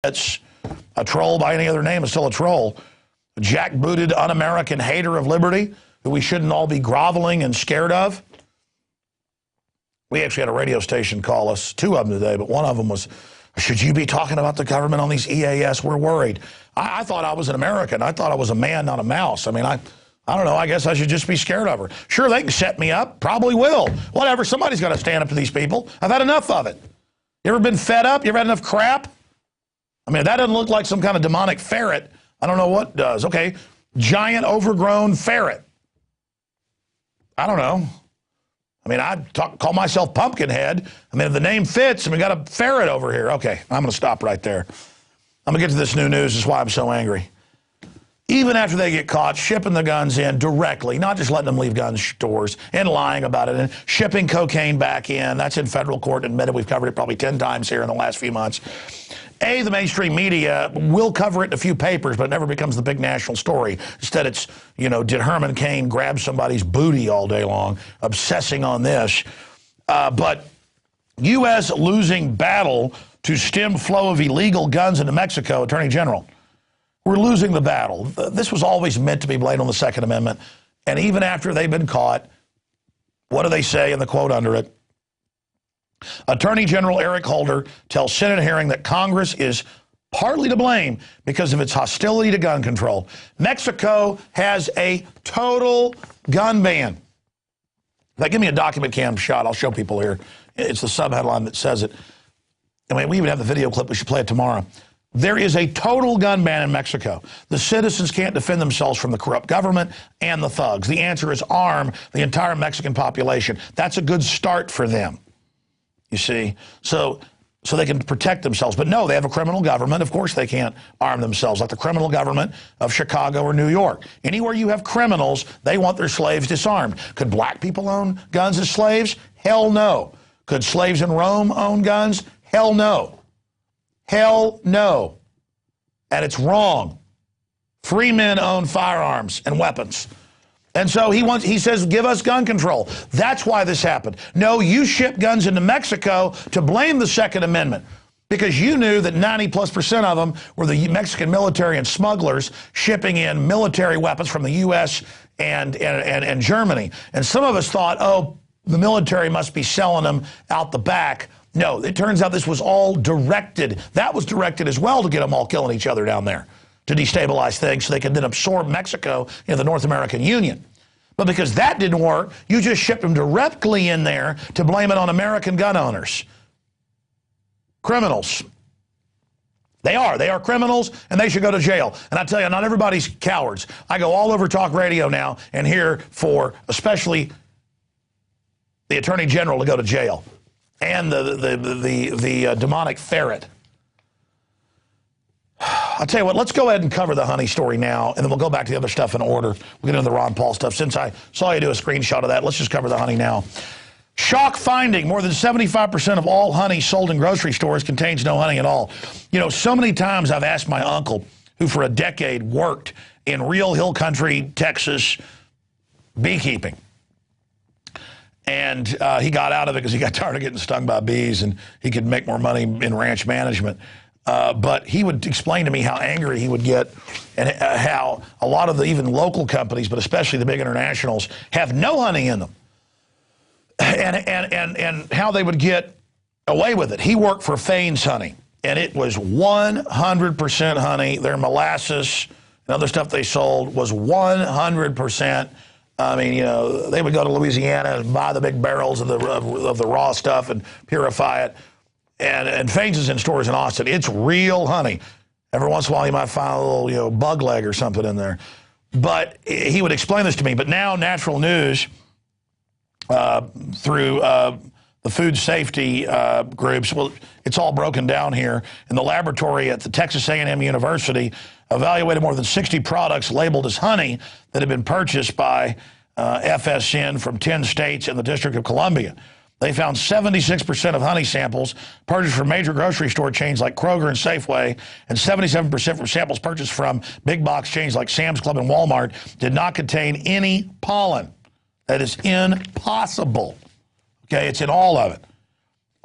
Fitz, a troll by any other name is still a troll, a jackbooted, un-American hater of liberty who we shouldn't all be groveling and scared of. We actually had a radio station call us, 2 of them today, but one of them was, should you be talking about the government on these EAS? We're worried. I thought I was an American. I thought I was a man, not a mouse. I mean, I don't know. I guess I should just be scared of her. Sure, they can set me up. Probably will. Whatever. Somebody's got to stand up to these people. I've had enough of it. You ever been fed up? You ever had enough crap? I mean, that doesn't look like some kind of demonic ferret. I don't know what does. Okay, giant overgrown ferret. I don't know. I mean, I call myself Pumpkinhead. I mean, if the name fits, and we got a ferret over here. Okay, I'm going to stop right there. I'm going to get to this new news. This is why I'm so angry. Even after they get caught shipping the guns in directly, not just letting them leave gun stores and lying about it and shipping cocaine back in. That's in federal court. Admitted, we've covered it probably 10 times here in the last few months. The mainstream media will cover it in a few papers, but it never becomes the big national story. Instead, it's, you know, did Herman Cain grab somebody's booty all day long, obsessing on this. But U.S. losing battle to stem flow of illegal guns into Mexico, Attorney General. We're losing the battle. This was always meant to be blamed on the Second Amendment. And even after they've been caught, what do they say in the quote under it? Attorney General Eric Holder tells Senate hearing that Congress is partly to blame because of its hostility to gun control. Mexico has a total gun ban. If they give me a document cam shot, I'll show people here. It's the subheadline that says it. I mean, we even have the video clip. We should play it tomorrow. There is a total gun ban in Mexico. The citizens can't defend themselves from the corrupt government and the thugs. The answer is arm the entire Mexican population. That's a good start for them. You see, so they can protect themselves. But no, they have a criminal government. Of course they can't arm themselves, like the criminal government of Chicago or New York. Anywhere you have criminals, they want their slaves disarmed. Could black people own guns as slaves? Hell no. Could slaves in Rome own guns? Hell no. Hell no. And it's wrong. Free men own firearms and weapons. And so he says, give us gun control. That's why this happened. No, you ship guns into Mexico to blame the Second Amendment because you knew that 90+% of them were the Mexican military and smugglers shipping in military weapons from the U.S. and Germany. And some of us thought, oh, the military must be selling them out the back. No, it turns out this was all directed. That was directed as well to get them all killing each other down there, to destabilize things so they could then absorb Mexico into the North American Union. But because that didn't work, you just shipped them directly in there to blame it on American gun owners. Criminals. They are criminals, and they should go to jail. And I tell you, not everybody's cowards. I go all over talk radio now and hear for especially the Attorney General to go to jail and the demonic ferret. I'll tell you what, let's go ahead and cover the honey story now, and then we'll go back to the other stuff in order. We'll get into the Ron Paul stuff. Since I saw you do a screenshot of that, let's just cover the honey now. Shock finding, more than 75% of all honey sold in grocery stores contains no honey at all. You know, so many times I've asked my uncle, who for a decade worked in real hill country, Texas, beekeeping. And he got out of it because he got tired of getting stung by bees, and he could make more money in ranch management. But he would explain to me how angry he would get and how a lot of the even local companies, but especially the big internationals, have no honey in them. And how they would get away with it. He worked for Fane's Honey, and it was 100% honey. Their molasses and other stuff they sold was 100%. I mean, you know, they would go to Louisiana and buy the big barrels of the raw stuff and purify it. And Fane's is in stores in Austin. It's real honey. Every once in a while, you might find a little, you know, bug leg or something in there. But he would explain this to me. But now Natural News, through the food safety groups, well, it's all broken down here. And the laboratory at the Texas A&M University evaluated more than 60 products labeled as honey that had been purchased by FSN from 10 states and the District of Columbia. They found 76% of honey samples purchased from major grocery store chains like Kroger and Safeway, and 77% from samples purchased from big box chains like Sam's Club and Walmart did not contain any pollen. That is impossible. Okay, it's in all of it.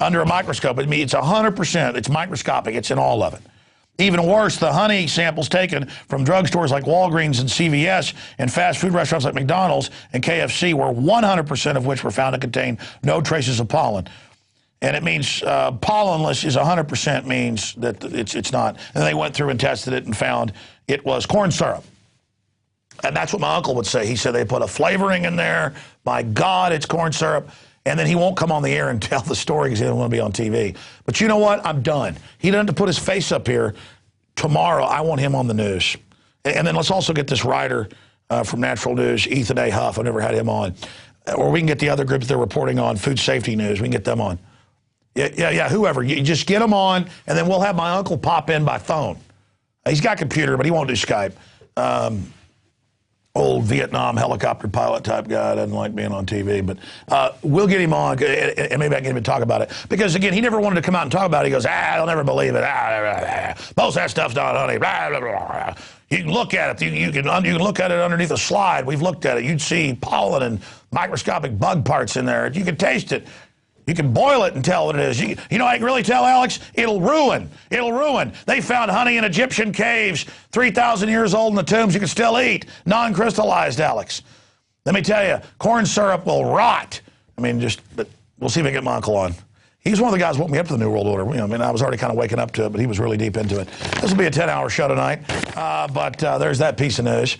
Under a microscope, I mean, it's 100%. It's microscopic. It's in all of it. Even worse, the honey samples taken from drugstores like Walgreens and CVS and fast food restaurants like McDonald's and KFC were 100% of which were found to contain no traces of pollen. And it means pollenless is 100% means that it's not. And they went through and tested it and found it was corn syrup. And that's what my uncle would say. He said they put a flavoring in there. My God, it's corn syrup. And then he won't come on the air and tell the story because he doesn't want to be on TV. But you know what? I'm done. He doesn't have to put his face up here. Tomorrow, I want him on the news. And then let's also get this writer from Natural News, Ethan A. Huff. I've never had him on. Or we can get the other group that they're reporting on, Food Safety News. We can get them on. Yeah, whoever. You just get them on, and then we'll have my uncle pop in by phone. He's got a computer, but he won't do Skype. Old Vietnam helicopter pilot type guy, doesn't like being on TV, but we'll get him on, and maybe I can get him to talk about it. Because, again, he never wanted to come out and talk about it. He goes, they'll never believe it. Most of that stuff's not honey. Blah, blah, blah. You can look at it. You can look at it underneath a slide. We've looked at it. You'd see pollen and microscopic bug parts in there. You can taste it. You can boil it and tell what it is. You know, I can really tell, Alex, it'll ruin. It'll ruin. They found honey in Egyptian caves, 3,000 years old in the tombs you can still eat, non-crystallized, Alex. Let me tell you, corn syrup will rot. I mean, but we'll see if I can get my uncle on. He's one of the guys who woke me up to the New World Order. You know, I mean, I was already kind of waking up to it, but he was really deep into it. This will be a 10-hour show tonight, but there's that piece of news.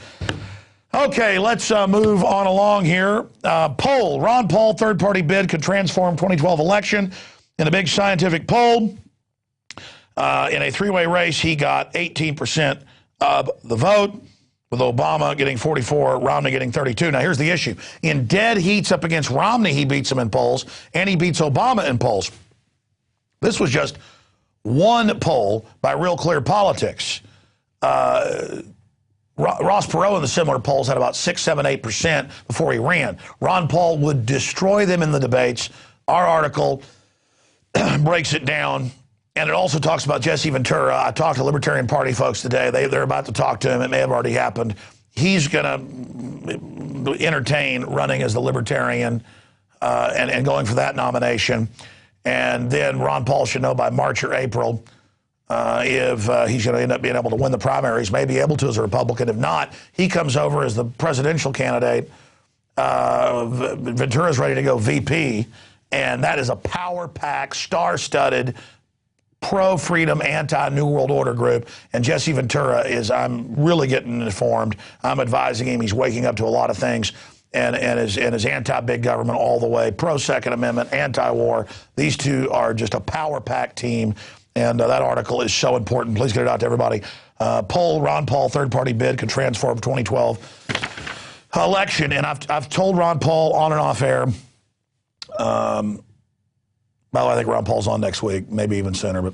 Okay, let's move on along here. Poll. Ron Paul, third-party bid could transform 2012 election. In a big scientific poll, in a three-way race, he got 18% of the vote, with Obama getting 44, Romney getting 32. Now, here's the issue. In dead heats up against Romney, he beats him in polls, and he beats Obama in polls. This was just one poll by Real Clear Politics. Ross Perot in the similar polls had about 6, 7, 8% before he ran. Ron Paul would destroy them in the debates. Our article breaks it down, and it also talks about Jesse Ventura. I talked to Libertarian Party folks today. They're about to talk to him. It may have already happened. He's going to entertain running as the Libertarian and going for that nomination. And then Ron Paul should know by March or April if he's going to end up being able to win the primaries, may be able to as a Republican. If not, he comes over as the presidential candidate. Ventura's ready to go VP, and that is a power-packed, star-studded, pro-freedom, anti-New World Order group. And Jesse Ventura is, I'm really getting informed. I'm advising him. He's waking up to a lot of things. And is anti-big government all the way, pro-Second Amendment, anti-war. These two are just a power-packed team. And that article is so important. Please get it out to everybody. Poll, Ron Paul, third-party bid could transform 2012 election. And I've told Ron Paul on and off air. By the way, I think Ron Paul's on next week, maybe even sooner, but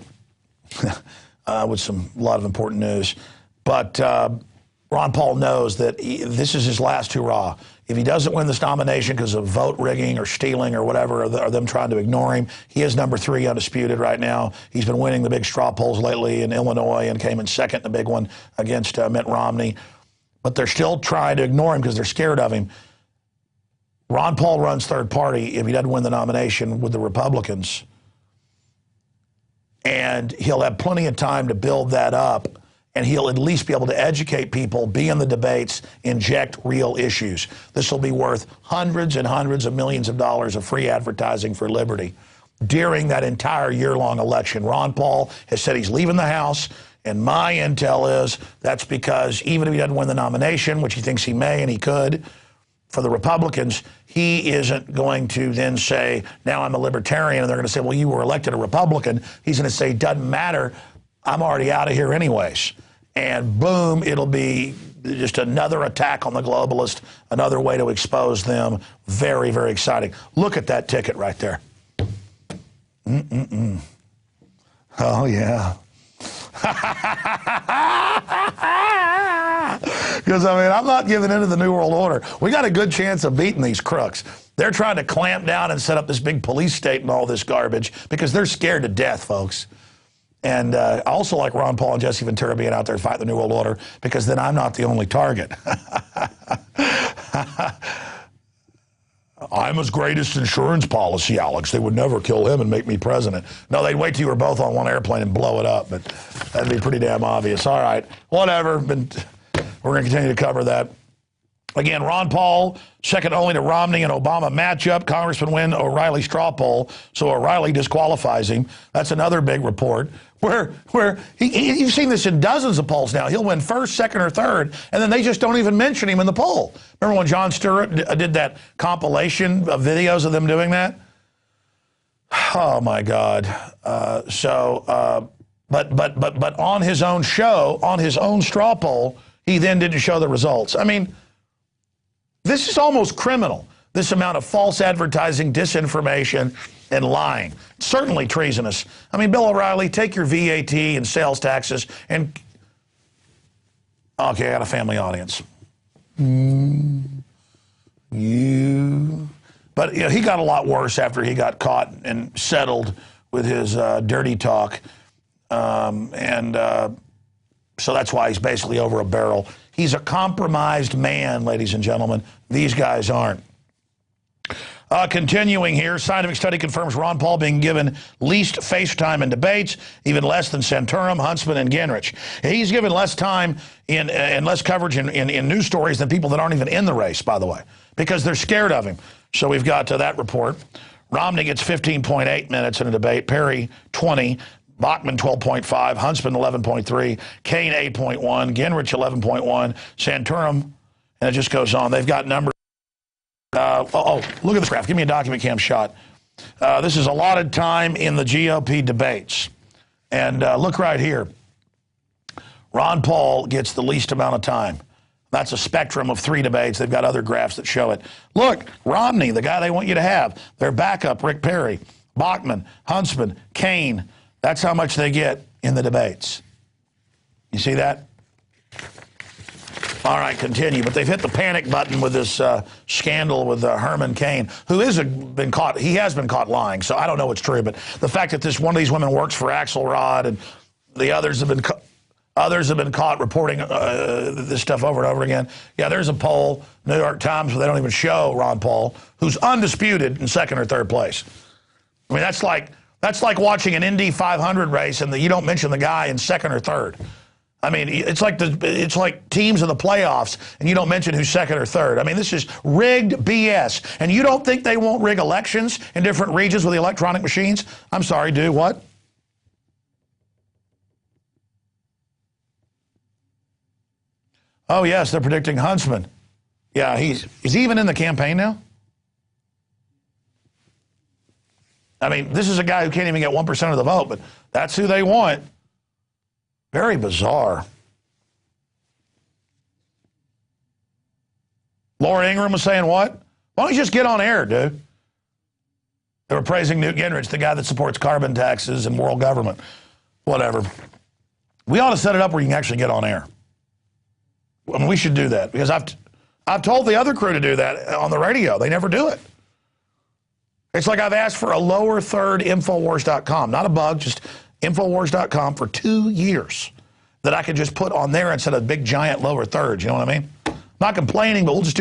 with a lot of important news. But Ron Paul knows that this is his last hurrah. If he doesn't win this nomination because of vote rigging or stealing or whatever, or them trying to ignore him, he is number 3 undisputed right now. He's been winning the big straw polls lately in Illinois and came in second in the big one against Mitt Romney. But they're still trying to ignore him because they're scared of him. Ron Paul runs third party if he doesn't win the nomination with the Republicans. And he'll have plenty of time to build that up. And he'll at least be able to educate people, be in the debates, inject real issues. This will be worth hundreds and hundreds of millions of dollars of free advertising for liberty during that entire year-long election. Ron Paul has said he's leaving the House, and my intel is that's because even if he doesn't win the nomination, which he thinks he may and he could, for the Republicans, he isn't going to then say, now I'm a libertarian, and they're going to say, well, you were elected a Republican. He's going to say, doesn't matter. I'm already out of here anyways. And boom, it'll be just another attack on the globalists, another way to expose them. Very, very exciting. Look at that ticket right there. Oh, yeah. Because, I mean, I'm not giving in to the New World Order. We got a good chance of beating these crooks. They're trying to clamp down and set up this big police state and all this garbage because they're scared to death, folks. And I also like Ron Paul and Jesse Ventura being out there fighting the New World Order because then I'm not the only target. I'm his greatest insurance policy, Alex. They would never kill him and make me president. No, they'd wait till you were both on one airplane and blow it up, but that'd be pretty damn obvious. All right, whatever. We're going to continue to cover that. Again, Ron Paul, second only to Romney and Obama matchup. Congressman win O'Reilly straw poll, so O'Reilly disqualifies him. That's another big report. Where you've seen this in dozens of polls now. He'll win first, second, or third, and then they just don't even mention him in the poll. Remember when Jon Stewart did that compilation of videos of them doing that? Oh my God! But on his own show, on his own straw poll, he then didn't show the results. I mean, this is almost criminal, this amount of false advertising, disinformation, and lying. Certainly treasonous. I mean, Bill O'Reilly, take your VAT and sales taxes and... Okay, I got a family audience. But you know, he got a lot worse after he got caught and settled with his dirty talk. So that's why he's basically over a barrel. He's a compromised man, ladies and gentlemen. These guys aren't. Continuing here, scientific study confirms Ron Paul being given least face time in debates, even less than Santorum, Huntsman, and Gingrich. He's given less time and less coverage in news stories than people that aren't even in the race, by the way, because they're scared of him. So we've got that report. Romney gets 15.8 minutes in a debate, Perry 20, Bachmann 12.5, Huntsman 11.3, Kane 8.1, Gingrich 11.1, Santorum, and it just goes on. They've got numbers. Look at this graph. Give me a document cam shot. This is allotted time in the GOP debates. And look right here. Ron Paul gets the least amount of time. That's a spectrum of 3 debates. They've got other graphs that show it. Look, Romney, the guy they want you to have. Their backup, Rick Perry, Bachmann, Huntsman, Kane. That's how much they get in the debates. You see that? All right, continue. But they've hit the panic button with this scandal with Herman Cain, who has been caught. He has been caught lying, so I don't know what's true. But the fact that one of these women works for Axelrod and the others have been caught reporting this stuff over and over again. Yeah, there's a poll, New York Times, where they don't even show Ron Paul, who's undisputed in second or third place. I mean, that's like watching an Indy 500 race and you don't mention the guy in second or third. I mean, it's like teams in the playoffs, and you don't mention who's second or third. I mean, this is rigged BS. And you don't think they won't rig elections in different regions with the electronic machines? I'm sorry, do what? Oh, yes, they're predicting Huntsman. Yeah, is he even in the campaign now? I mean, this is a guy who can't even get 1% of the vote, but that's who they want. Very bizarre. Laura Ingraham was saying what? Why don't you just get on air, dude? They were praising Newt Gingrich, the guy that supports carbon taxes and world government. Whatever. We ought to set it up where you can actually get on air. I mean, we should do that, because I've told the other crew to do that on the radio. They never do it. It's like I've asked for a lower third Infowars.com, not a bug, just Infowars.com for 2 years that I could just put on there instead of big giant lower thirds. You know what I mean? I'm not complaining, but we'll just do